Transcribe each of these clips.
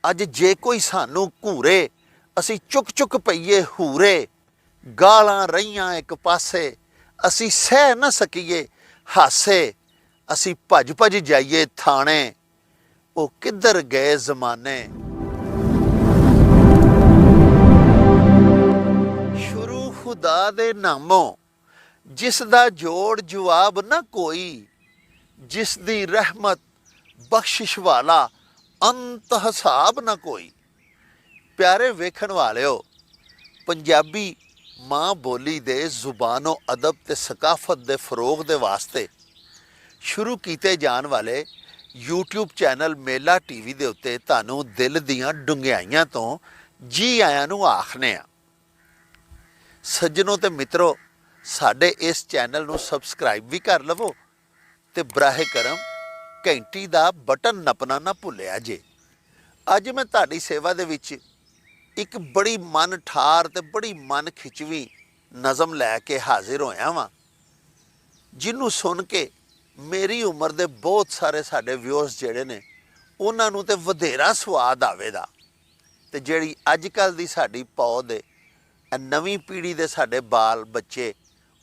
ਅੱਜ ਜੇ ਕੋਈ ਸਾਨੂੰ ਘੂਰੇ ਅਸੀਂ ਚੁੱਕ ਚੁੱਕ ਪਈਏ ਹੂਰੇ। ਗਾਲਾਂ ਰਹੀਆਂ ਇੱਕ ਪਾਸੇ ਅਸੀਂ ਸਹਿ ਨਾ ਸਕੀਏ ਹਾਸੇ। ਅਸੀਂ ਭੱਜ ਭੱਜ ਜਾਈਏ ਥਾਣੇ, ਉਹ ਕਿੱਧਰ ਗਏ ਜ਼ਮਾਨੇ। ਸ਼ੁਰੂ ਖੁਦਾ ਦੇ ਨਾਮੋਂ ਜਿਸ ਦਾ ਜੋੜ ਜਵਾਬ ਨਾ ਕੋਈ, ਜਿਸ ਦੀ ਰਹਿਮਤ ਬਖਸ਼ਿਸ਼ ਵਾਲਾ ਅੰਤ ਹਿਸਾਬ ਨਾ ਕੋਈ। ਪਿਆਰੇ ਵੇਖਣ ਵਾਲਿਓ, ਪੰਜਾਬੀ ਮਾਂ ਬੋਲੀ ਦੇ ਜ਼ੁਬਾਨੋ ਅਦਬ ਤੇ ਸਕਾਫਤ ਦੇ ਫਰੋਗ ਦੇ ਵਾਸਤੇ ਸ਼ੁਰੂ ਕੀਤੇ ਜਾਣ ਵਾਲੇ YouTube ਚੈਨਲ ਮੇਲਾ TV ਦੇ ਉੱਤੇ ਤੁਹਾਨੂੰ ਦਿਲ ਦੀਆਂ ਡੂੰਘਾਈਆਂ ਤੋਂ ਜੀ ਆਇਆਂ ਨੂੰ ਆਖਨੇ ਆ। ਸੱਜਣੋ ਤੇ ਮਿੱਤਰੋ, ਸਾਡੇ ਇਸ ਚੈਨਲ ਨੂੰ ਸਬਸਕ੍ਰਾਈਬ ਵੀ ਕਰ ਲਵੋ ਤੇ ਬਰਾਹੇ ਕਰਮ ਘੰਟੀ ਦਾ ਬਟਨ ਨੱਪਣਾ ਨਾ ਭੁੱਲਿਆ ਜੇ। ਅੱਜ ਮੈਂ ਤੁਹਾਡੀ ਸੇਵਾ ਦੇ ਵਿੱਚ ਇੱਕ ਬੜੀ ਮਨ ਠਾਰ ਤੇ ਬੜੀ ਮਨ ਖਿਚਵੀਂ ਨਜ਼ਮ ਲੈ ਕੇ ਹਾਜ਼ਰ ਹੋਇਆ ਵਾਂ, ਜਿਹਨੂੰ ਸੁਣ ਕੇ ਮੇਰੀ ਉਮਰ ਦੇ ਬਹੁਤ ਸਾਰੇ ਸਾਡੇ ਵਿਊਅਰਸ ਜਿਹੜੇ ਨੇ ਉਹਨਾਂ ਨੂੰ ਤੇ ਵਧੇਰਾ ਸਵਾਦ ਆਵੇਗਾ। ਤੇ ਜਿਹੜੀ ਅੱਜ ਕੱਲ੍ਹ ਦੀ ਸਾਡੀ ਪੌਦ ਹੈ, ਨਵੀਂ ਪੀੜ੍ਹੀ ਦੇ ਸਾਡੇ ਬਾਲ ਬੱਚੇ,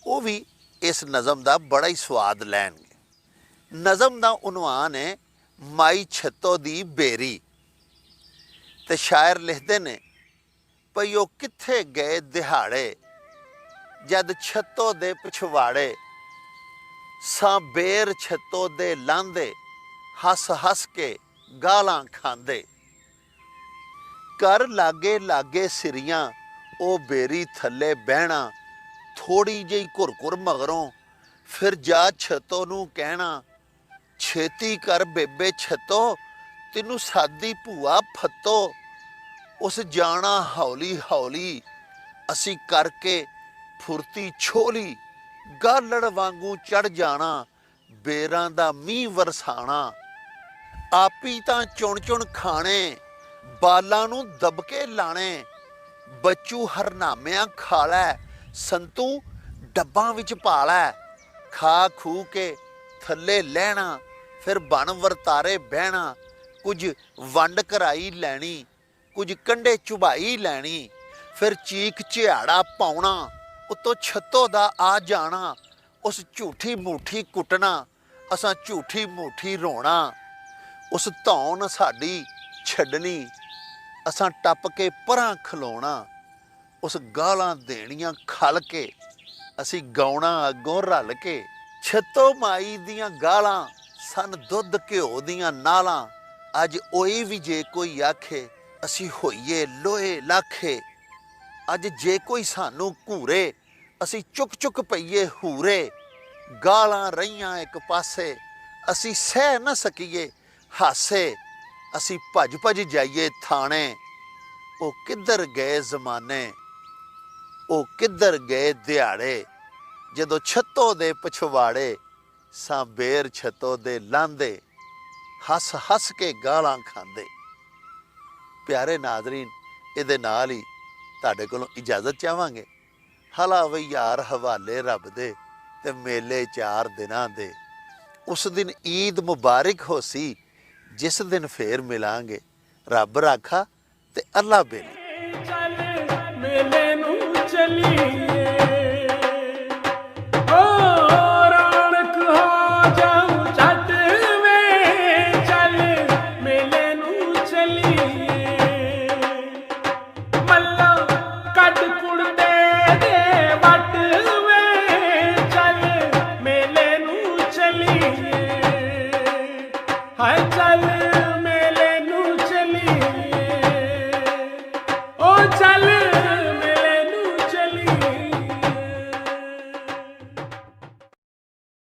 ਉਹ ਵੀ ਇਸ ਨਜ਼ਮ ਦਾ ਬੜਾ ਹੀ ਸਵਾਦ ਲੈਣਗੇ। ਨਜ਼ਮ ਦਾ ਉਨਵਾਨ ਹੈ ਮਾਈ ਛੱਤੋ ਦੀ ਬੇਰੀ। ਤੇ ਸ਼ਾਇਰ ਲਿਖਦੇ ਨੇ ਭਈ ਉਹ ਕਿੱਥੇ ਗਏ ਦਿਹਾੜੇ, ਜਦ ਛੱਤੋ ਦੇ ਪਿਛਵਾੜੇ। ਸਾਂ ਬੇਰ ਛੱਤੋ ਦੇ ਲਾਂਦੇ, ਹੱਸ ਹੱਸ ਕੇ ਗਾਲਾਂ ਖਾਂਦੇ। ਕਰ ਲਾਗੇ ਲਾਗੇ ਸਿਰੀਆਂ ਉਹ ਬੇਰੀ ਥੱਲੇ ਬਹਿਣਾ। ਥੋੜੀ ਜਿਹੀ ਘੁਰਘੁਰ ਮਗਰੋਂ ਫਿਰ ਜਾ ਛੱਤੋ ਨੂੰ ਕਹਿਣਾ, ਛੇਤੀ ਕਰ ਬੇਬੇ ਛੱਤੋ ਤੈਨੂੰ ਸਾਦੀ ਭੂਆ ਫੱਤੋ। ਉਸ ਜਾਣਾ ਹੌਲੀ ਹੌਲੀ ਅਸੀਂ ਕਰਕੇ ਫੁਰਤੀ ਛੋਲੀ। ਗਾਲੜ ਵਾਂਗੂ ਚੜ ਜਾਣਾ ਬੇਰਾਂ ਦਾ ਮੀਂਹ ਵਰਸਾਣਾ। ਆਪੀ ਤਾਂ ਚੁਣ ਚੁਣ ਖਾਣੇ ਬਾਲਾਂ ਨੂੰ ਦਬਕੇ ਲਾਣੇ। ਬੱਚੂ ਹਰਨਾਮਿਆਂ ਖਾ ਲੈ ਸੰਤੂ ਡੱਬਾਂ ਵਿੱਚ ਪਾ ਲੈ। ਖਾ ਖੂ ਕੇ ਥੱਲੇ ਲੈਣਾ ਫਿਰ ਬਣ ਵਰਤਾਰੇ ਬਹਿਣਾ। ਕੁਝ ਵੰਡ ਕਰਾਈ ਲੈਣੀ, ਕੁਝ ਕੰਢੇ ਚੁਬਾਈ ਲੈਣੀ। ਫਿਰ ਚੀਕ ਝਿਆੜਾ ਪਾਉਣਾ, ਉੱਤੋਂ ਛੱਤੋ ਦਾ ਆ ਜਾਣਾ। ਉਸ ਝੂਠੀ ਮੂਠੀ ਕੁੱਟਣਾ, ਅਸਾਂ ਝੂਠੀ ਮੂਠੀ ਰੋਣਾ। ਉਸ ਧੌਣ ਸਾਡੀ ਛੱਡਣੀ, ਅਸਾਂ ਟੱਪ ਕੇ ਪਰਾਂ ਖਲੋਣਾ। ਉਸ ਗਾਲਾਂ ਦੇਣੀਆਂ ਖਲ ਕੇ, ਅਸੀਂ ਗਾਉਣਾ ਅੱਗੋਂ ਰਲ ਕੇ। ਛੱਤੋ ਮਾਈ ਦੀਆਂ ਗਾਲਾਂ ਸਨ ਦੁੱਧ ਘਿਓ ਦੀਆਂ ਨਾਲਾਂ। ਅੱਜ ਉਹੀ ਵੀ ਜੇ ਕੋਈ ਆਖੇ ਅਸੀਂ ਹੋਈਏ ਲੋਹੇ ਲਾਖੇ। ਅੱਜ ਜੇ ਕੋਈ ਸਾਨੂੰ ਘੂਰੇ ਅਸੀਂ ਚੁੱਕ ਚੁੱਕ ਪਈਏ ਹੂਰੇ। ਗਾਲਾਂ ਰਹੀਆਂ ਇੱਕ ਪਾਸੇ ਅਸੀਂ ਸਹਿ ਨਾ ਸਕੀਏ ਹਾਸੇ। ਅਸੀਂ ਭੱਜ ਭੱਜ ਜਾਈਏ ਥਾਣੇ, ਉਹ ਕਿੱਧਰ ਗਏ ਜ਼ਮਾਨੇ। ਉਹ ਕਿੱਧਰ ਗਏ ਦਿਹਾੜੇ, ਜਦੋਂ ਛੱਤੋ ਦੇ ਪਿਛਵਾੜੇ। ਸਾਂ ਬੇਰ ਛੱਤੋ ਦੇ ਲਾਂਦੇ, ਹੱਸ ਹੱਸ ਕੇ ਗਾਲਾਂ ਖਾਂਦੇ। ਪਿਆਰੇ ਨਾਜ਼ਰੀਨ, ਇਹਦੇ ਨਾਲ ਹੀ ਤੁਹਾਡੇ ਕੋਲੋਂ ਇਜਾਜ਼ਤ ਚਾਹਾਂਗੇ। ਹਲਾ ਵਈ ਯਾਰ ਹਵਾਲੇ ਰੱਬ ਦੇ ਤੇ ਮੇਲੇ 4 ਦਿਨਾਂ ਦੇ। ਉਸ ਦਿਨ ਈਦ ਮੁਬਾਰਕ ਹੋਸੀ ਜਿਸ ਦਿਨ ਫੇਰ ਮਿਲਾਂਗੇ। ਰੱਬ ਰਾਖਾ ਤੇ ਅੱਲਾ ਬੇਲੀ। ਚੱਲ ਮੇਲੇ ਨੂੰ ਚੱਲੀਏ, ਹਾਏ